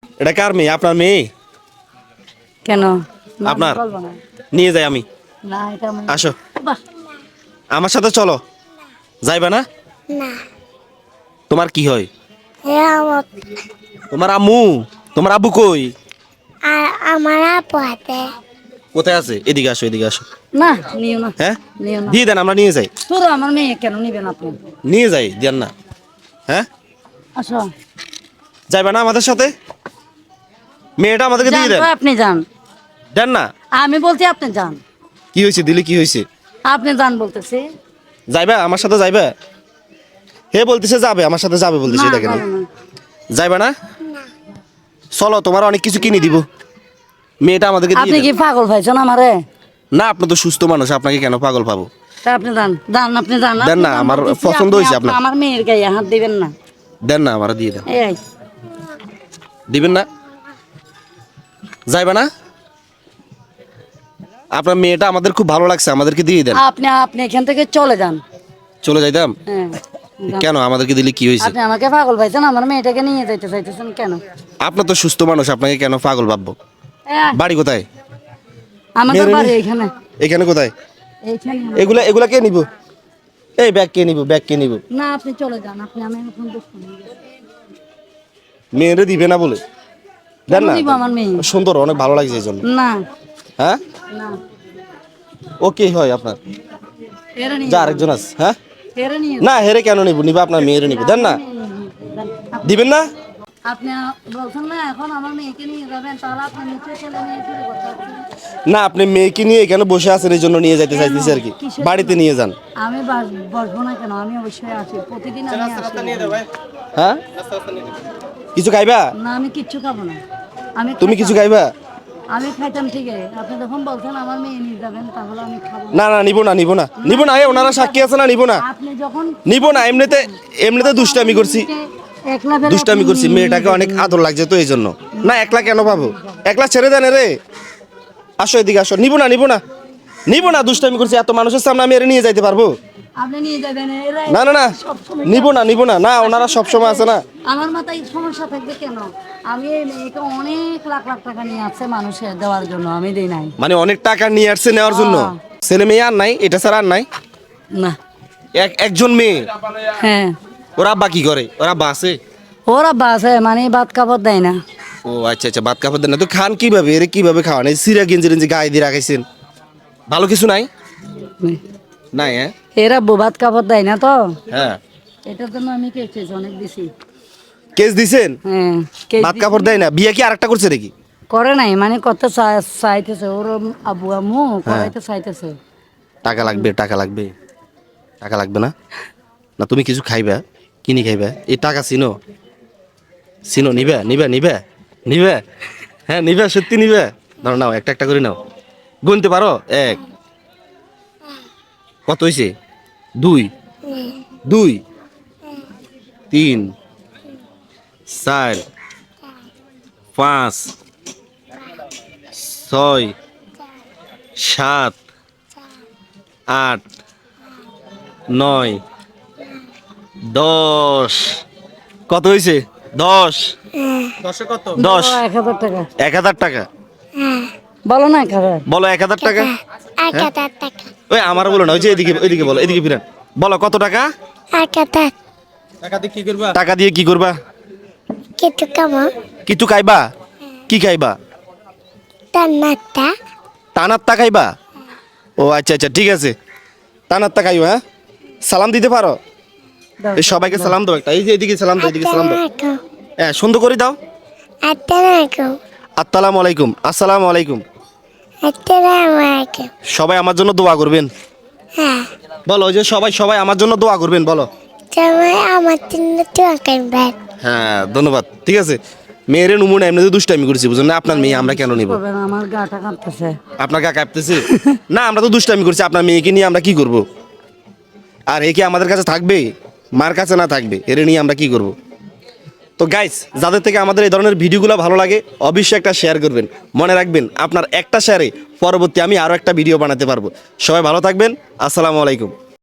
এটা কার মেয়ে? আপনার মেয়ে? কেন? আপনার? নিয়ে যাই আমি। না, এটা আমার আসো বাহ, আমার সাথে চলো। যাইবা না? না তোমার কি হয়? এ আমার তোমার আম্মু? তোমার আব্বু কই? আর আমার আপু হাতে কোথায় আছে? এদিকে আসো, এদিকে আসো। না, নিও না, হ্যাঁ, নিও না। দিয়ে দেন, আমরা নিয়ে যাই। তোর আমার মেয়ে কেন নিবেন আপনি? নিয়ে যাই, দেন না। হ্যাঁ, আসো, যাইবা না আমাদের সাথে? মেয়েটা আমাদেরকে যান দিয়ে দেন। তো, আপনি যান। দেন না। আমি বলছি আপনি যান। কি হয়েছে? দিলে কি হয়েছে? আপনি যান বলতেছি। যাইবা আমার সাথে? যাইবা? হে বলতেছে যাবে, আমার সাথে যাবে বলতেছে, না, দেখেন। না, না। যাইবা না? চলো, তোমার অনেক কিছু কিনে দিব। মেয়েটা আমাদেরকে দিয়ে আপনি কি দেন। পাগল পাইছেন আমারে? না, আপনি তো সুস্থ মানুষ, আপনাকে কেন পাগল পাবো? তা আপনি যান, যান, আপনি যান। দেন আপনি না, যান আমার বলতেছি, পছন্দ আপনি হয়েছে আপনার। আমার মেয়ের গায়ে হাত দিবেন না। দেন না, আমার দিয়ে দেন। এই দিবেন না? যাইবা না? আপনার মেয়েটা আমাদের খুব ভালো লাগছে, আমাদেরকে দিয়ে দেন। আপনি আপনি এখান থেকে চলে যান। চলে যাইতাম? হ্যাঁ, যান। কেন? আমাদেরকে দিলে কি হয়েছে? আপনি আমাকে পাগল পাইছেন, আমার মেয়েটাকে নিয়ে যাইতে চাইতেছেন কেন? আপনার তো সুস্থ মানুষ, আপনাকে কেন পাগল ভাববো? বাড়ি কোথায়? আমাদের মেরে বাড়ি নি- এখানে। এখানে কোথায়? এইখানে। এগুলা এগুলা কে নিব? এই ব্যাগ কে নিব? ব্যাগ কে নিব? না, আপনি চলে যান, আপনি আমি এখন দেখুন। মেয়েরে দিবে না বলে দেন না। দিব আমার মেয়ে? সুন্দর, অনেক ভালো লাগছে এই জন্য। না, হ্যাঁ, না, ও কে হয় আপনার? এরা নিয়ে যা যান। আরেকজন আছে। হ্যাঁ, এরা নিয়ে না, হেরে কেন নিব? নিবা আপনার মেয়েরে নিব। দেন না, যান। দিবেন না? আপনি বলছেন না এখন আমার মেয়েকে নিয়ে যাবেন, তাহলে আপনি নিচে ছেলে নিয়ে শুরু করতে পারছেন। না, আপনি মেয়েকে নিয়ে এখানে বসে আছেন, এই জন্য নিয়ে যাইতে চাইতেছি আর কি। কিসের বাড়িতে জন্য? নিয়ে যান। আমি বসবো না কেন? আমি অবশ্যই আসি, প্রতিদিন আমি আসি। হ্যাঁ, কিছু খাইবা? না, আমি কিচ্ছু খাবো না। আমি তুমি খাইতাম। কিছু খাইবা? আমি খাইতাম ঠিকই, আপনি যখন বলছেন আমার মেয়ে নিয়ে যাবেন, তাহলে আমি খাবো না। না না, নিব না, নিব না, নিব না। এই ওনারা সাক্ষী আছে না, নিব না, আপনি যখন নিব না। এমনিতে এমনিতে দুষ্টামি করছি, একলা বেলা দুষ্টামি করছি। আপনি মেয়েটাকে অনেক আদর লাগছে তো এই জন্য। না, একলা কেন পাবো? একলা ছেড়ে দেন রে। আসো এদিকে আসো। নিব না, নিব না, নিব না। দুষ্টামি করছি, এত মানুষের সামনে আমি এর নিয়ে যাইতে পারবো? আপনি নিয়ে যাবেন, এরা না না না, সবসময় নিব না, নিব না। না, ওনারা সবসময় আছে না। আমার মাথায় সমস্যা থাকবে কেন? আমি এই মেয়েকে অনেক লাখ লাখ টাকা নিয়ে আসছে মানুষের দেওয়ার জন্য, আমি দেই নাই। মানে অনেক টাকা নিয়ে আসছে নেওয়ার জন্য? ছেলে মেয়ে আর নাই? এটা ছাড়া আর নাই? না। একজন মেয়ে। হ্যাঁ, ওরা আব্বা কি করে? ওরা আব্বা আছে? ওরা বাসে মানে ভাত কাপড় দেয় না। ও আচ্ছা আচ্ছা, ভাত কাপড় দেন না তো? খান কিভাবে? এর কিভাবে খাওয়ান? এই সিরা গেঞ্জি রেঞ্জি গায়ে দিয়ে রাখাইছেন, ভালো কিছু নাই? নাই? হ্যাঁ, এরা ভাত কাপড় দেয় না তো, হ্যাঁ। এটার জন্য আমি কেস অনেক দিছি। কেস দিছেন? হ্যাঁ, কেস ভাত কাপড় দেয় না? বিয়ে কি আরেকটা করছে নাকি? করে নাই, মানে কত চাইতেছে ওর আব্বু আম্মু করাইতে চাইতেছে। টাকা লাগবে, টাকা লাগবে, টাকা লাগবে না? না, তুমি কিছু খাইবা? কিনি খাইবা? এই টাকা চিনো? চিনো? নিবে নিবে নিবে নিবে? হ্যাঁ, নিবে, সত্যি নিবে? ধরো, নাও, একটা একটা করে নাও। গুনতে পারো? এক, কত হয়েছে? দুই, দুই, তিন, চার, পাঁচ, ছয়, সাত, আট, নয়, 10। কত হয়েছে? 10। 10। 1000 টাকা 1000 টাকা? বলো না 1000। বলো 1000 টাকা। 1000 টাকা ওই আমার বলো না, ওই যে এদিকে, ওইদিকে বলো, এদিকে ফিরান। বলো কত টাকা? 1000 টাকা দিয়ে কি করবা? কিছু কামো কিছু খাইবা? কি খাইবা? টানাটা টানাত্তা খাইবা? ও আচ্ছা আচ্ছা, ঠিক আছে, টানাত্তা খাইবা। হ্যাঁ, সালাম দিতে পারো? দাও। এই সবাইকে সালাম দাও একটা। এই যে এদিকে সালাম দাও, এদিকে সালাম দাও। আলাইকুম হ্যাঁ, সুন্দর করে দাও। আসসালামু আসসালামু আলাইকুম। আসসালামু আলাইকুম। আলাইকুম সবাই আমার জন্য দোয়া করবেন। হ্যাঁ বলো, ওই যে সবাই সবাই আমার জন্য দোয়া করবেন, বলো। সবাই আমার জন্য দোয়া করবেন। হ্যাঁ, ধন্যবাদ। ঠিক আছে, মেয়েরে নুমুনা এমনিতে দুষ্টামি করছি, বুঝলেন না? আপনার মেয়ে আমরা কেন নিব? করবেন, আমার গাটা কাঁপতেছে। আপনার গা কাঁপতেছে? না, আমরা তো দুষ্টামি করছি। আপনার মেয়েকে নিয়ে আমরা কি করব? আর এ কি আমাদের কাছে থাকবে? মার কাছে না থাকবে, এর নিয়ে আমরা কি করব? তো গাইস, যাদের থেকে আমাদের এই ধরনের ভিডিওগুলো ভালো লাগে, অবশ্যই একটা শেয়ার করবেন। মনে রাখবেন, আপনার একটা শেয়ারে পরবর্তী আমি আরও একটা ভিডিও বানাতে পারবো। সবাই ভালো থাকবেন। আসসালামু আলাইকুম।